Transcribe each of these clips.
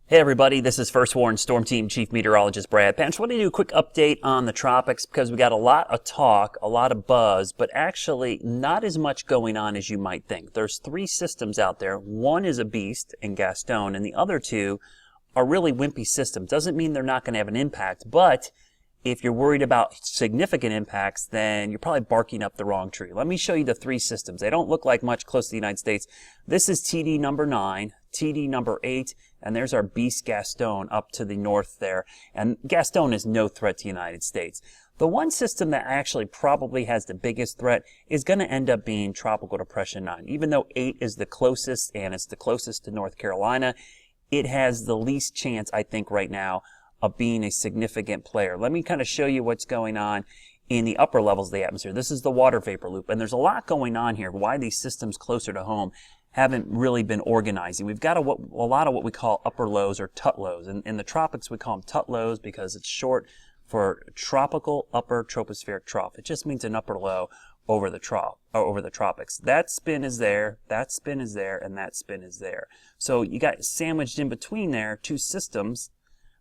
Hey everybody, this is First Warn Storm Team Chief Meteorologist Brad Penn. I want to do a quick update on the tropics because we got a lot of talk, a lot of buzz, but actually not as much going on as you might think. There's three systems out there. One is a beast in Gaston, and the other two are really wimpy systems. Doesn't mean they're not going to have an impact, but if you're worried about significant impacts, then you're probably barking up the wrong tree. Let me show you the three systems. They don't look like much close to the United States. This is TD number 9, TD number 8, and there's our beast Gaston up to the north there. And Gaston is no threat to the United States. The one system that actually probably has the biggest threat is going to end up being Tropical Depression 9. Even though 8 is the closest, and it's the closest to North Carolina, it has the least chance, I think, right now of being a significant player. Let me kind of show you what's going on in the upper levels of the atmosphere. This is the water vapor loop, and there's a lot going on here. Why these systems closer to home haven't really been organizing. We've got a lot of what we call upper lows or tut lows. In the tropics, we call them tut lows because it's short for tropical upper tropospheric trough. It just means an upper low over the trough, or over the tropics. That spin is there, that spin is there, and that spin is there. So you got sandwiched in between there two systems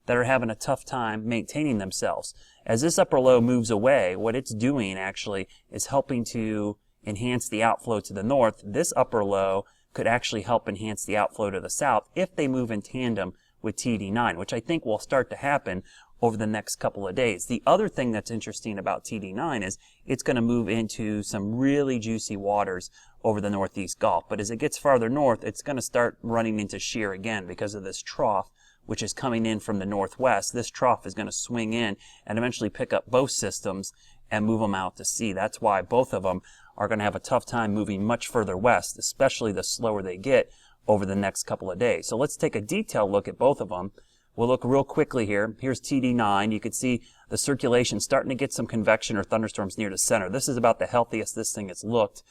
that are having a tough time maintaining themselves. As this upper low moves away, what it's doing actually is helping to enhance the outflow to the north. This upper low could actually help enhance the outflow to the south if they move in tandem with TD9, which I think will start to happen over the next couple of days. The other thing that's interesting about TD9 is it's going to move into some really juicy waters over the Northeast Gulf. But as it gets farther north, it's going to start running into shear again because of this trough which is coming in from the northwest. This trough is going to swing in and eventually pick up both systems and move them out to sea. That's why both of them are going to have a tough time moving much further west, especially the slower they get over the next couple of days. So let's take a detailed look at both of them. We'll look real quickly here. Here's TD9. You can see the circulation starting to get some convection or thunderstorms near the center. This is about the healthiest this thing has looked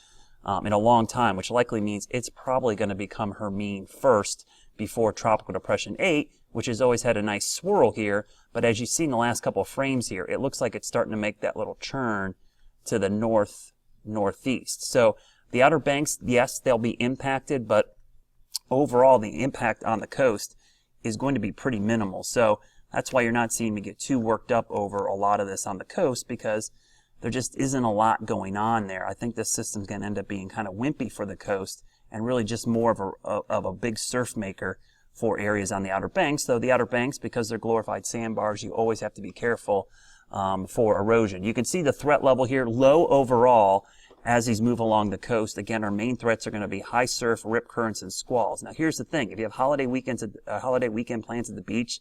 in a long time, which likely means it's probably going to become her mean first before Tropical Depression 8, which has always had a nice swirl here. But as you see in the last couple of frames here, it looks like it's starting to make that little churn to the northeast. So the Outer Banks, yes, they'll be impacted, but overall the impact on the coast is going to be pretty minimal. So that's why you're not seeing me get too worked up over a lot of this on the coast, because there just isn't a lot going on there. I think this system's going to end up being kind of wimpy for the coast and really just more of a big surf maker for areas on the Outer Banks. Though the Outer Banks, because they're glorified sandbars, you always have to be careful for erosion. You can see the threat level here, low overall as these move along the coast. Again, our main threats are going to be high surf, rip currents, and squalls. Now here's the thing. If you have holiday weekend plans at the beach,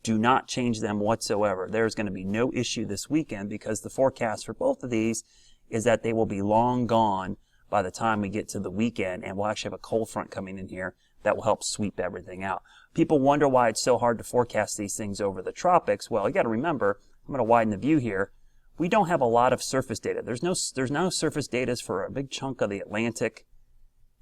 do not change them whatsoever. There's going to be no issue this weekend because the forecast for both of these is that they will be long gone by the time we get to the weekend, and we'll actually have a cold front coming in here that will help sweep everything out. People wonder why it's so hard to forecast these things over the tropics. Well, you got to remember, I'm going to widen the view here. We don't have a lot of surface data. There's no surface data for a big chunk of the Atlantic,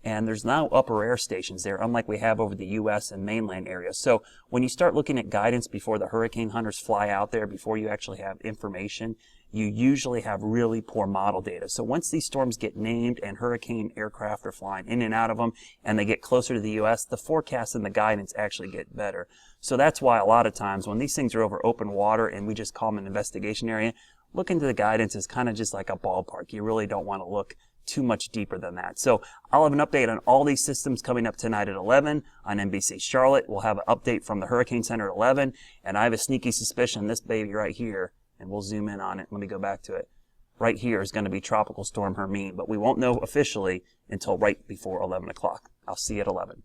and there's no upper air stations there, unlike we have over the U.S. and mainland areas. So when you start looking at guidance before the hurricane hunters fly out there, before you actually have information, you usually have really poor model data. So once these storms get named and hurricane aircraft are flying in and out of them and they get closer to the U.S., the forecasts and the guidance actually get better. So that's why a lot of times when these things are over open water and we just call them an investigation area, look into the guidance is kind of just like a ballpark. You really don't want to look too much deeper than that. So I'll have an update on all these systems coming up tonight at 11 on NBC Charlotte. We'll have an update from the Hurricane Center at 11, and I have a sneaky suspicion this baby right here, and we'll zoom in on it. Let me go back to it. Right here is going to be Tropical Storm Hermine, but we won't know officially until right before 11 o'clock. I'll see you at 11.